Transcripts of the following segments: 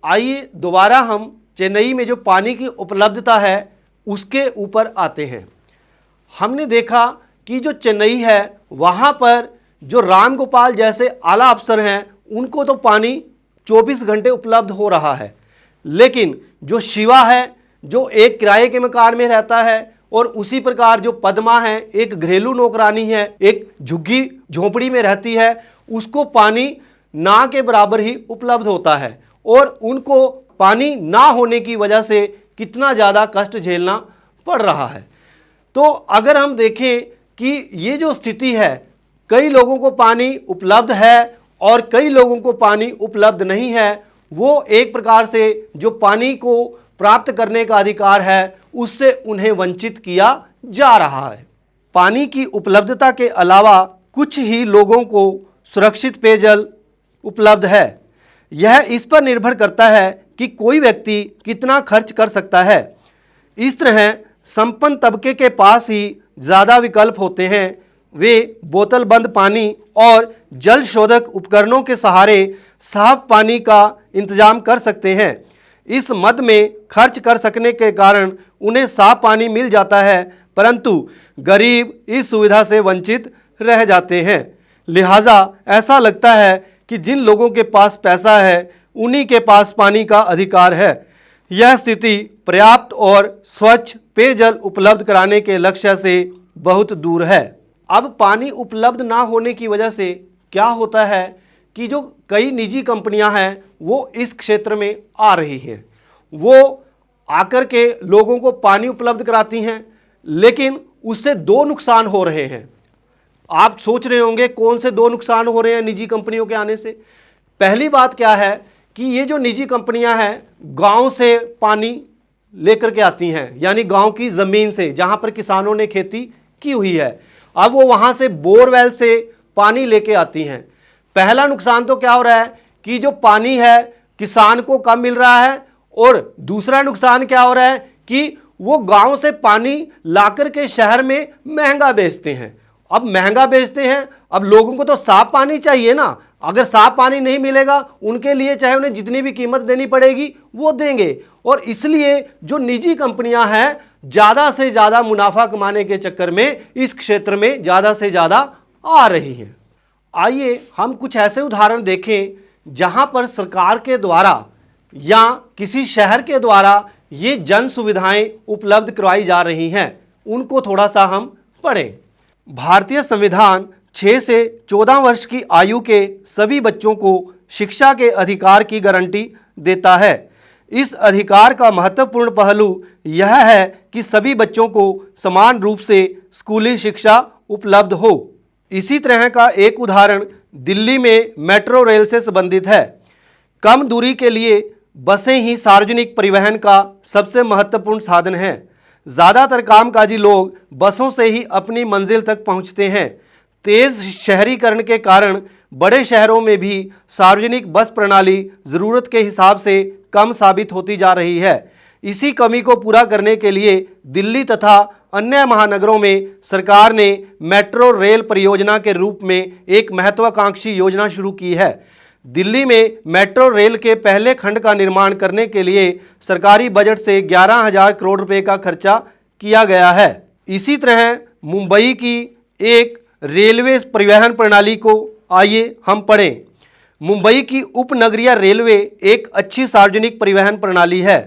आइए दोबारा हम चेन्नई में जो पानी की उपलब्धता है उसके ऊपर आते हैं। हमने देखा कि जो चेन्नई है वहाँ पर जो राम गोपाल जैसे आला अफसर हैं उनको तो पानी 24 घंटे उपलब्ध हो रहा है, लेकिन जो शिवा है जो एक किराए के मकान में रहता है और उसी प्रकार जो पद्मा है एक घरेलू नौकरानी है, एक झुग्गी झोपड़ी में रहती है, उसको पानी ना के बराबर ही उपलब्ध होता है और उनको पानी ना होने की वजह से कितना ज़्यादा कष्ट झेलना पड़ रहा है। तो अगर हम देखें कि ये जो स्थिति है, कई लोगों को पानी उपलब्ध है और कई लोगों को पानी उपलब्ध नहीं है, वो एक प्रकार से जो पानी को प्राप्त करने का अधिकार है उससे उन्हें वंचित किया जा रहा है। पानी की उपलब्धता के अलावा कुछ ही लोगों को सुरक्षित पेयजल उपलब्ध है। यह इस पर निर्भर करता है कि कोई व्यक्ति कितना खर्च कर सकता है। इस तरह संपन्न तबके के पास ही ज़्यादा विकल्प होते हैं। वे बोतल बंद पानी और जल शोधक उपकरणों के सहारे साफ पानी का इंतजाम कर सकते हैं। इस मद में खर्च कर सकने के कारण उन्हें साफ पानी मिल जाता है, परंतु गरीब इस सुविधा से वंचित रह जाते हैं। लिहाजा ऐसा लगता है कि जिन लोगों के पास पैसा है उन्हीं के पास पानी का अधिकार है। यह स्थिति पर्याप्त और स्वच्छ पेयजल उपलब्ध कराने के लक्ष्य से बहुत दूर है। अब पानी उपलब्ध ना होने की वजह से क्या होता है कि जो कई निजी कंपनियां हैं वो इस क्षेत्र में आ रही हैं, वो आकर के लोगों को पानी उपलब्ध कराती हैं, लेकिन उससे दो नुकसान हो रहे हैं। आप सोच रहे होंगे कौन से दो नुकसान हो रहे हैं निजी कंपनियों के आने से। पहली बात क्या है कि ये जो निजी कंपनियां हैं गांव से पानी लेकर के आती हैं, यानी गांव की ज़मीन से जहां पर किसानों ने खेती की हुई है, अब वो वहां से बोरवेल से पानी लेके आती हैं। पहला नुकसान तो क्या हो रहा है कि जो पानी है किसान को कम मिल रहा है, और दूसरा नुकसान क्या हो रहा है कि वो गांव से पानी लाकर के शहर में महंगा बेचते हैं। अब महंगा बेचते हैं, अब लोगों को तो साफ पानी चाहिए ना। अगर साफ पानी नहीं मिलेगा उनके लिए चाहे उन्हें जितनी भी कीमत देनी पड़ेगी वो देंगे, और इसलिए जो निजी कंपनियां हैं ज़्यादा से ज़्यादा मुनाफा कमाने के चक्कर में इस क्षेत्र में ज़्यादा से ज़्यादा आ रही हैं। आइए हम कुछ ऐसे उदाहरण देखें जहां पर सरकार के द्वारा या किसी शहर के द्वारा ये जन सुविधाएं उपलब्ध करवाई जा रही हैं, उनको थोड़ा सा हम पढ़ें। भारतीय संविधान 6 से 14 वर्ष की आयु के सभी बच्चों को शिक्षा के अधिकार की गारंटी देता है। इस अधिकार का महत्वपूर्ण पहलू यह है कि सभी बच्चों को समान रूप से स्कूली शिक्षा उपलब्ध हो। इसी तरह का एक उदाहरण दिल्ली में मेट्रो रेल से संबंधित है। कम दूरी के लिए बसें ही सार्वजनिक परिवहन का सबसे महत्वपूर्ण साधन है। ज़्यादातर कामकाजी लोग बसों से ही अपनी मंजिल तक पहुंचते हैं। तेज़ शहरीकरण के कारण बड़े शहरों में भी सार्वजनिक बस प्रणाली ज़रूरत के हिसाब से कम साबित होती जा रही है। इसी कमी को पूरा करने के लिए दिल्ली तथा अन्य महानगरों में सरकार ने मेट्रो रेल परियोजना के रूप में एक महत्वाकांक्षी योजना शुरू की है। दिल्ली में मेट्रो रेल के पहले खंड का निर्माण करने के लिए सरकारी बजट से 11,000 करोड़ रुपए का खर्चा किया गया है। इसी तरह मुंबई की एक रेलवे परिवहन प्रणाली को आइए हम पढ़ें। मुंबई की उपनगरीय रेलवे एक अच्छी सार्वजनिक परिवहन प्रणाली है।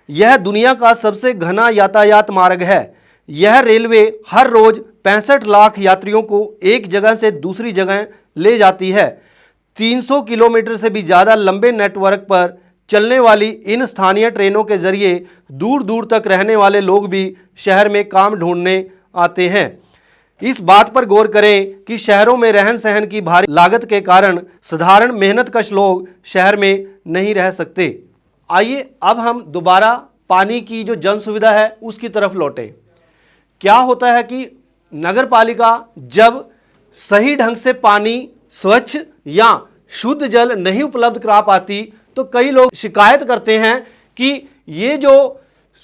यह दुनिया का सबसे घना यातायात मार्ग है। यह रेलवे हर रोज 65 लाख यात्रियों को एक जगह से दूसरी जगह ले जाती है। 300 किलोमीटर से भी ज़्यादा लंबे नेटवर्क पर चलने वाली इन स्थानीय ट्रेनों के जरिए दूर दूर तक रहने वाले लोग भी शहर में काम ढूंढने आते हैं। इस बात पर गौर करें कि शहरों में रहन सहन की भारी लागत के कारण साधारण मेहनतकश लोग शहर में नहीं रह सकते। आइए अब हम दोबारा पानी की जो जन सुविधा है उसकी तरफ लौटें। क्या होता है कि नगर पालिका जब सही ढंग से पानी स्वच्छ या शुद्ध जल नहीं उपलब्ध करा पाती तो कई लोग शिकायत करते हैं कि ये जो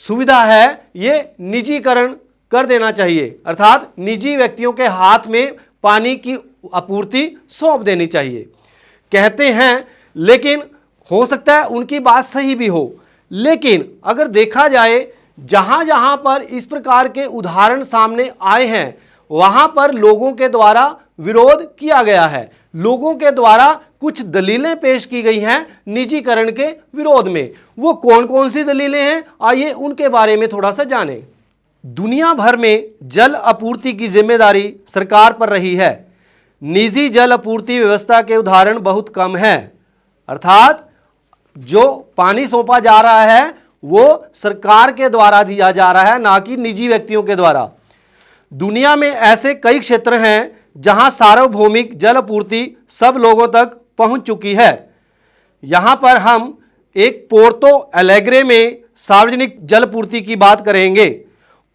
सुविधा है ये निजीकरण कर देना चाहिए, अर्थात निजी व्यक्तियों के हाथ में पानी की आपूर्ति सौंप देनी चाहिए कहते हैं। लेकिन हो सकता है उनकी बात सही भी हो, लेकिन अगर देखा जाए जहां जहां पर इस प्रकार के उदाहरण सामने आए हैं वहां पर लोगों के द्वारा विरोध किया गया है, लोगों के द्वारा कुछ दलीलें पेश की गई हैं निजीकरण के विरोध में। वो कौन कौन सी दलीलें हैं, आइए उनके बारे में थोड़ा सा जानें। दुनिया भर में जल आपूर्ति की जिम्मेदारी सरकार पर रही है। निजी जल आपूर्ति व्यवस्था के उदाहरण बहुत कम हैं, अर्थात जो पानी सौंपा जा रहा है वो सरकार के द्वारा दिया जा रहा है, ना कि निजी व्यक्तियों के द्वारा। दुनिया में ऐसे कई क्षेत्र हैं जहां सार्वभौमिक जल आपूर्ति सब लोगों तक पहुंच चुकी है। यहां पर हम एक पोर्तो एलेग्रे में सार्वजनिक जल आपूर्ति की बात करेंगे।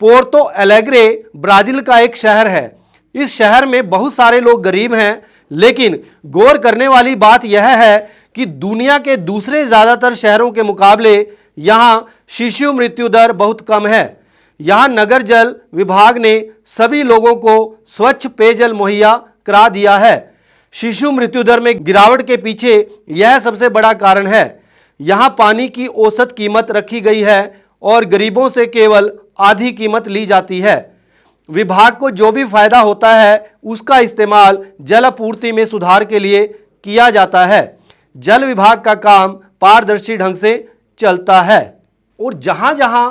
पोर्तो एलेग्रे ब्राजील का एक शहर है। इस शहर में बहुत सारे लोग गरीब हैं, लेकिन गौर करने वाली बात यह है कि दुनिया के दूसरे ज़्यादातर शहरों के मुकाबले यहाँ शिशु मृत्यु दर बहुत कम है। यहाँ नगर जल विभाग ने सभी लोगों को स्वच्छ पेयजल मुहैया करा दिया है। शिशु मृत्यु दर में गिरावट के पीछे यह सबसे बड़ा कारण है। यहाँ पानी की औसत कीमत रखी गई है और गरीबों से केवल आधी कीमत ली जाती है। विभाग को जो भी फायदा होता है उसका इस्तेमाल जल आपूर्ति में सुधार के लिए किया जाता है। जल विभाग का काम पारदर्शी ढंग से चलता है। और जहां जहां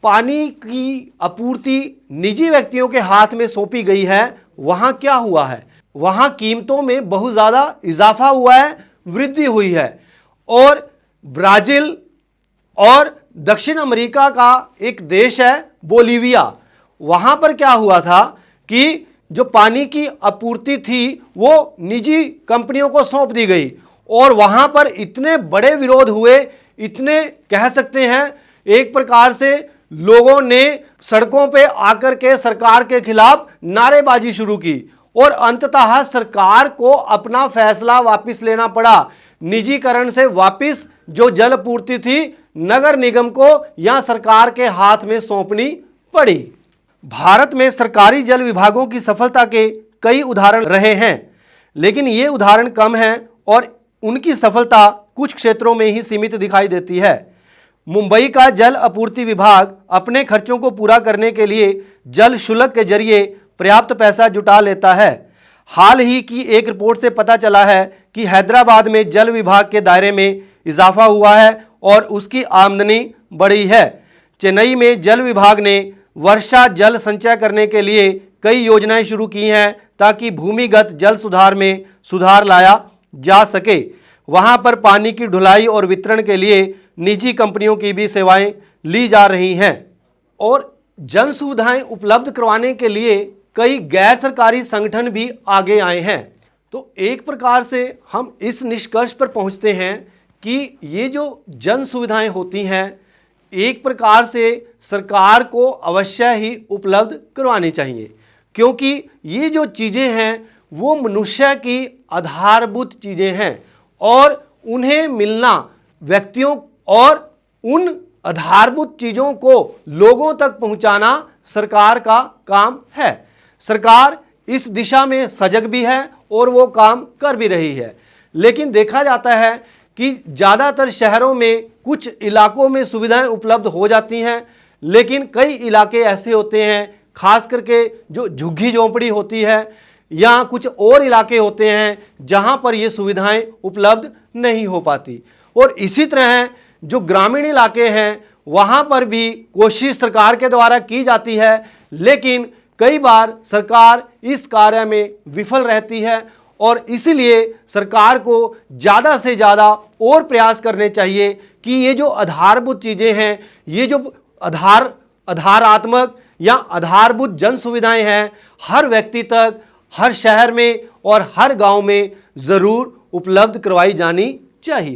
पानी की आपूर्ति निजी व्यक्तियों के हाथ में सौंपी गई है वहां क्या हुआ है, वहां कीमतों में बहुत ज़्यादा इजाफा हुआ है, वृद्धि हुई है। और ब्राज़ील और दक्षिण अमेरिका का एक देश है बोलीविया, वहां पर क्या हुआ था कि जो पानी की आपूर्ति थी वो निजी कंपनियों को सौंप दी गई और वहां पर इतने बड़े विरोध हुए, इतने कह सकते हैं एक प्रकार से लोगों ने सड़कों पे आकर के सरकार के खिलाफ नारेबाजी शुरू की और अंततः सरकार को अपना फैसला वापस लेना पड़ा। निजीकरण से वापस जो जल आपूर्ति थी नगर निगम को या सरकार के हाथ में सौंपनी पड़ी। भारत में सरकारी जल विभागों की सफलता के कई उदाहरण रहे हैं, लेकिन ये उदाहरण कम हैं और उनकी सफलता कुछ क्षेत्रों में ही सीमित दिखाई देती है। मुंबई का जल आपूर्ति विभाग अपने खर्चों को पूरा करने के लिए जल शुल्क के जरिए पर्याप्त पैसा जुटा लेता है। हाल ही की एक रिपोर्ट से पता चला है कि हैदराबाद में जल विभाग के दायरे में इजाफा हुआ है और उसकी आमदनी बढ़ी है। चेन्नई में जल विभाग ने वर्षा जल संचय करने के लिए कई योजनाएं शुरू की हैं ताकि भूमिगत जल सुधार में सुधार लाया जा सके। वहां पर पानी की ढुलाई और वितरण के लिए निजी कंपनियों की भी सेवाएं ली जा रही हैं और जन सुविधाएं उपलब्ध करवाने के लिए कई गैर सरकारी संगठन भी आगे आए हैं। तो एक प्रकार से हम इस निष्कर्ष पर पहुंचते हैं कि ये जो जन सुविधाएं होती हैं एक प्रकार से सरकार को अवश्य ही उपलब्ध करवानी चाहिए, क्योंकि ये जो चीज़ें हैं वो मनुष्य की आधारभूत चीज़ें हैं और उन्हें मिलना व्यक्तियों और उन आधारभूत चीज़ों को लोगों तक पहुंचाना सरकार का काम है। सरकार इस दिशा में सजग भी है और वो काम कर भी रही है, लेकिन देखा जाता है कि ज़्यादातर शहरों में कुछ इलाकों में सुविधाएं उपलब्ध हो जाती हैं, लेकिन कई इलाके ऐसे होते हैं खास करके जो झुग्गी झोंपड़ी होती है या कुछ और इलाके होते हैं जहां पर ये सुविधाएं उपलब्ध नहीं हो पाती। और इसी तरह जो ग्रामीण इलाके हैं वहां पर भी कोशिश सरकार के द्वारा की जाती है, लेकिन कई बार सरकार इस कार्य में विफल रहती है और इसीलिए सरकार को ज़्यादा से ज़्यादा और प्रयास करने चाहिए कि ये जो आधारभूत चीज़ें हैं, ये जो आधारात्मक या आधारभूत जन सुविधाएं हैं हर व्यक्ति तक, हर शहर में और हर गांव में ज़रूर उपलब्ध करवाई जानी चाहिए।